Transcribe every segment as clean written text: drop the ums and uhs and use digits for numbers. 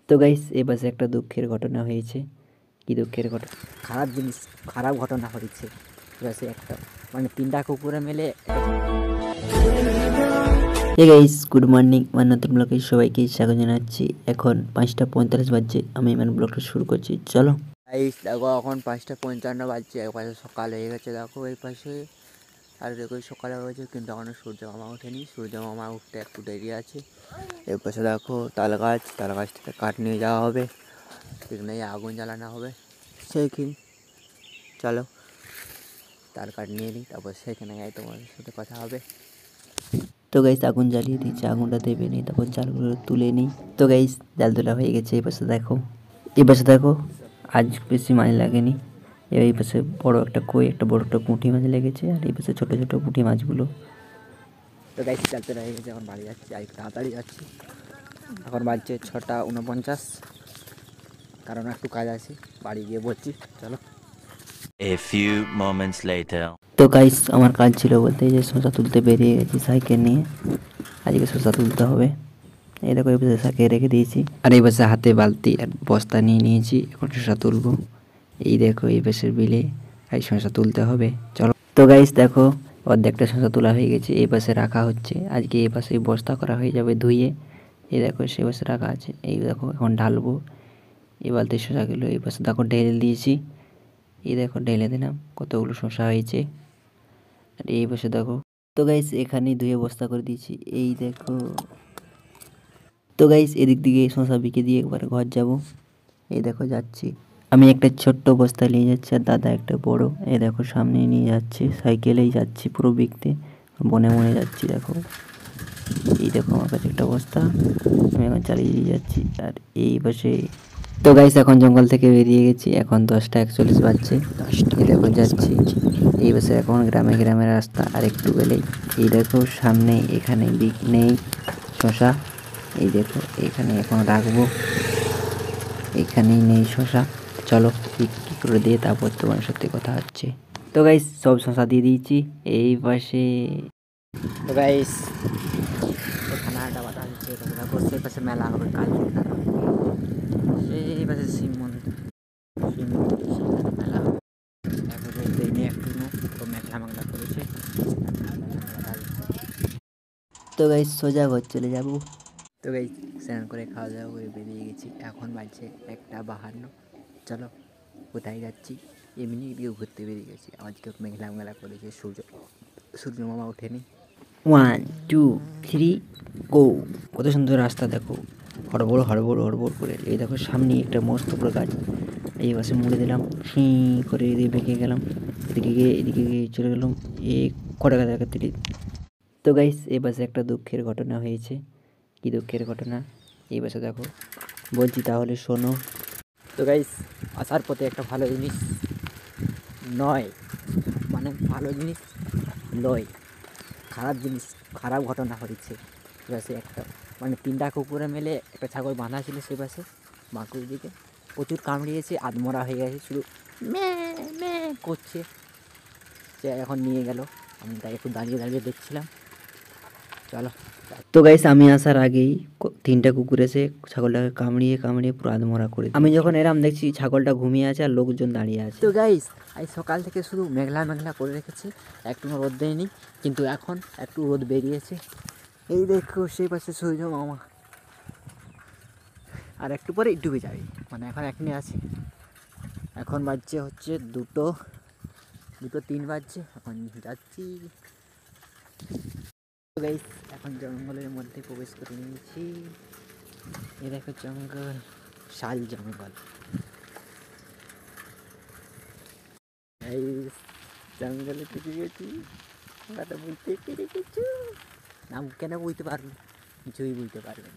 তো গাইস এই পাশে একটা দুঃখের ঘটনা হয়েছে। কি দুঃখের ঘটনা? খারাপ জিনিস, খারাপ ঘটনা হয়েছে। এবারে একটা মানে তিনটা কুকুরে মিলে হে গাইস, গুড মর্নিং। আমার নতুন ব্লগে সবাইকে স্বাগত জানাচ্ছি। এখন 5:45 বাজছে, আমি মানে ব্লগটা শুরু করছি, চলো। গাইস দেখো, এখন 5:55 বাজছে, এক পাশে সকাল হয়ে গেছে। দেখো এই পাশে আর দেখো সকালে হয়েছে, কিন্তু এখনো সূর্য মামা ওঠেনি। সূর্য মামা উঠতে একটু দেরি আছে। এর পাশে দেখো তাল গাছ, তাল গাছ থেকে কাঠ নিয়ে যাওয়া হবে, সেখানে আগুন জ্বালানো হবে। সেইখানে চলো তার কাঠ নিয়ে নিই, তারপর সেখানে যাই, তোমার সাথে কথা হবে। তো গাইস আগুন জ্বালিয়ে দিচ্ছি, আগুনটা দেবে নিই, তারপর জালগুলো তুলে নিই। তো গাইস জাল তোলা হয়ে গেছে। এই পাশে দেখো, এই পাশে দেখো, আজ বেশি মাছ লাগেনি। এই পাশে বড় একটা কই, একটা বড় একটা পুঁটি মাছ লেগেছে, আর এই পাশে ছোটো ছোটো পুঁটি মাছগুলো। তো গাইস জাল তোলা হয়ে গেছে, এখন বাড়ি যাচ্ছি, আর তাড়াতাড়ি যাচ্ছি। এখন বাজছে 6:49, কারণ একটু কাজ আছে, বাড়ি গিয়ে বলছি, চলো। A few moments later. তো গাইস আমার কাজ ছিল বলতে, এই যে শসা তুলতে বেরিয়ে গেছি সাইকেল নিয়ে। আজকে শসা তুলতে হবে। এই দেখো এই পাশে সাইকেল রেখে দিয়েছি, আর এই পাশে হাতে বালতি আর বস্তা নিয়ে নিয়েছি, এখন শসা তুলবো। এই দেখো এই পাশের বিলে এই শসা তুলতে হবে, চলো। তো গাইস দেখো, অর্ধেকটা শসা তোলা হয়ে গেছে, এই পাশে রাখা হচ্ছে। আজকে এই পাশে বস্তা করা হয়ে যাবে ধুয়ে। এই দেখো সে পাশে রাখা আছে, এই দেখো এখন ঢালবো। এই বালতির শসাগুলো এই পাশে দেখো ঢেলে দিয়েছি। এই দেখো ঢেলে দিলাম, কতগুলো শসা হয়েছে। আর এই পাশে দেখো, তো গাইস এখানেই ধুয়ে বস্তা করে দিয়েছি, এই দেখো। তো গাইস এদিক দিকে শসা বিকে দিয়ে একবার ঘর যাব। এই দেখো যাচ্ছি, আমি একটা ছোট্ট বস্তা নিয়ে যাচ্ছি, আর দাদা একটা বড়। এই দেখো সামনে নিয়ে যাচ্ছি, সাইকেলেই যাচ্ছি পুরো বিকতে, বনে বনে যাচ্ছি। দেখো এই দেখো আমার কাছে একটা বস্তা, আমি এখন চালিয়ে দিয়ে যাচ্ছি। আর এই পাশে তো গাইস এখন জঙ্গল থেকে বেরিয়ে গেছি, এখন 10:41 বাজছে। এই দেখো যাচ্ছি, এই পাশে এখন গ্রামে গ্রামে রাস্তা, আর একটু গেলেই এই দেখো সামনে এখানে বিক নেই শসা। এই দেখো এখানে এখন রাখবো, এখানেই নেই শসা। চলো বিক্রি করে দিয়ে তারপর তোমার সাথে কথা হচ্ছে। তো গাইস সব শসা দিয়ে দিয়েছি এই পাশে। তো গাইস এখানে আড্ডা বাতা হচ্ছে, দেখো সেই পাশে মেলা হবে কাল। এই পাশে শিব মন্দির, সেখানে মেলা হবে। এখন রোদ দেয়নি একটু, তো মেঘলা মেঘলা করেছে। তো গাইস সোজা ঘর চলে যাবো। তো গাইস স্নান করে খাওয়া দাওয়া করে বেরিয়ে গেছি, এখন বাজছে 1:52। চলো কোথায় যাচ্ছি? এমনি দিকে ঘুরতে বেরিয়ে গেছি, আজকে মেঘলা মেঘলা করেছে, সূর্য মামা ওঠেনি। 1 2 3 গো। কত সুন্দর রাস্তা দেখো, হড়বড় হড়বড় হড়বড় করে। এই দেখো সামনে একটা মস্ত বড় গাছ, এই পাশে মুড়ে দিলাম, করে এদিকে বেঁকে গেলাম, এদিকে গিয়ে চলে গেলাম। এই কটা গাছ দেখাতে। তো গাইস এই পাশে একটা দুঃখের ঘটনা হয়েছে। কি দুঃখের ঘটনা? এই পাশে দেখো, বলছি তাহলে শোনো। তো গাইস আসার পথে একটা ভালো জিনিস নয়, মানে ভালো জিনিস লয়, খারাপ জিনিস, খারাপ ঘটনা হয়েছে। এপাশে একটা মানে তিনটা কুকুরে মিলে একটা ছাগল বাঁধা ছিল, সে পাশে বাঁকুড়ির দিকে প্রচুর কামড়িয়েছে, আধমরা হয়ে গেছে, শুধু মে মে করছে। সে এখন নিয়ে গেল, আমি তাই একটু দাঁড়িয়ে দাঁড়িয়ে দেখছিলাম, চলো। তো গাইস আমি আসার আগেই তিনটা কুকুর এসে ছাগলটাকে কামড়িয়ে কামড়িয়ে পুরো আধমরা করে দিয়েছে। আমি যখন এরাম দেখছি ছাগলটা ঘুমিয়ে আছে আর লোকজন দাঁড়িয়ে আছে। তো গাইস আজ সকাল থেকে শুধু মেঘলা মেঘলা করে রেখেছে, একটু রোদ দেয়নি, কিন্তু এখন একটু রোদ বেরিয়েছে। এই দেখো সেই পাশে সূর্য মামা, আর একটু পরে ডুবে যাবে, মানে এখন এখনই আছে। এখন বাজছে হচ্ছে 2:03 বাজছে, এখন যাচ্ছি। গাইস এখন জঙ্গলের মধ্যে প্রবেশ করে নিয়েছি। এ দেখো জঙ্গল, শাল জঙ্গল। এই জঙ্গলে ঢুকে গেছি, কথা বুঝতে পেরে গেছি। নাম কেন বুঝতে পারবো, কিছুই বুঝতে পারবেন।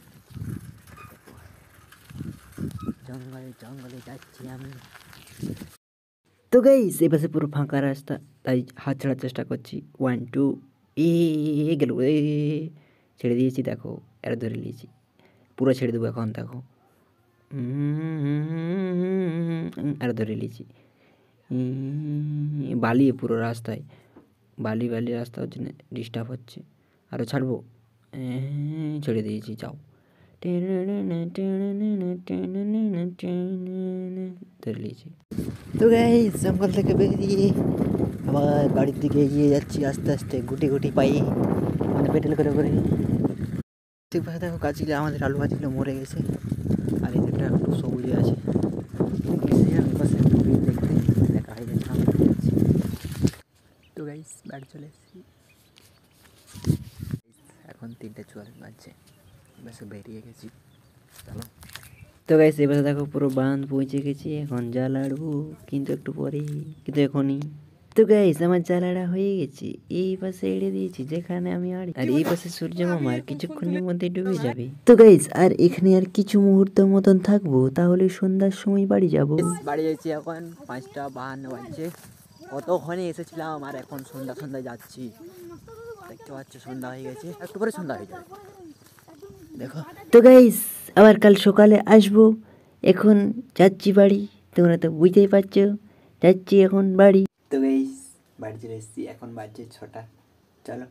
জঙ্গলে জঙ্গলে যাচ্ছি আমি। তো গাইস এই পাশে পুরো ফাঁকা রাস্তা, তাই হাত ছাড়ার চেষ্টা করছি। 1 2 এ গেল, ছেড়ে দিয়েছি। দেখো এরা ধরে নিয়েছি, পুরো ছেড়ে দেবো এখন। দেখো আরও ধরে নিয়েছি। বালি পুরো রাস্তায়, বালি বালি রাস্তা, ওর জন্য ডিস্টার্ব হচ্ছে। আরও ছাড়বো, ছেড়ে দিয়েছি, যাও। ধরে নিয়েছি। তো গাইস জঙ্গল থেকে বেরিয়ে আবার বাড়ির দিকে এগিয়ে যাচ্ছি আস্তে আস্তে, গুটি গুটি পাই, মানে পেটেল করে করে। ঠিক পাশে দেখো গাছগুলো, আমাদের আলু গাছগুলো মরে গেছে, আর এই দিকটা একটু সবুজে আছে। দেখতে দেখা হয়ে গেছে। তো গাইস বাড়ি চলে এসেছি, এখন 3:44 বাজছে, বাসে বেরিয়ে গেছি। চলো। তো গাইস এবার দেখো পুরো বাঁধ পৌঁছে গেছি, এখন জাল আড়বো, কিন্তু একটু পরেই, কিন্তু এখনই। তো গাইস আমার জালাটা হয়ে গেছে, এই পাশে এড়ে দিয়েছি যেখানে আমি আড়ি, আর এই পাশে সূর্য মামার কিছুক্ষণের মধ্যে ডুবে যাবে। তো গাইস আর এখানে আর কিছু মুহূর্ত মতন থাকবো, তাহলে সন্ধ্যার সময় বাড়ি যাবো। বাড়ি যাচ্ছি এখন 5:52 বাজছে, কতক্ষণে এসেছিলাম আর এখন সন্ধ্যা সন্ধ্যায় যাচ্ছি। দেখতে পাচ্ছ সন্ধ্যা হয়ে গেছে, একটু পরে সন্ধ্যা হয়ে যাবে দেখো। তো গাইস আবার কাল সকালে আসবো, এখন যাচ্ছি বাড়ি, তোমরা তো বুঝতেই পারছো, যাচ্ছি এখন বাড়ি। তো গাইস বাড়ি চলে এসেছি, এখন বাজছে 6টা, চলো।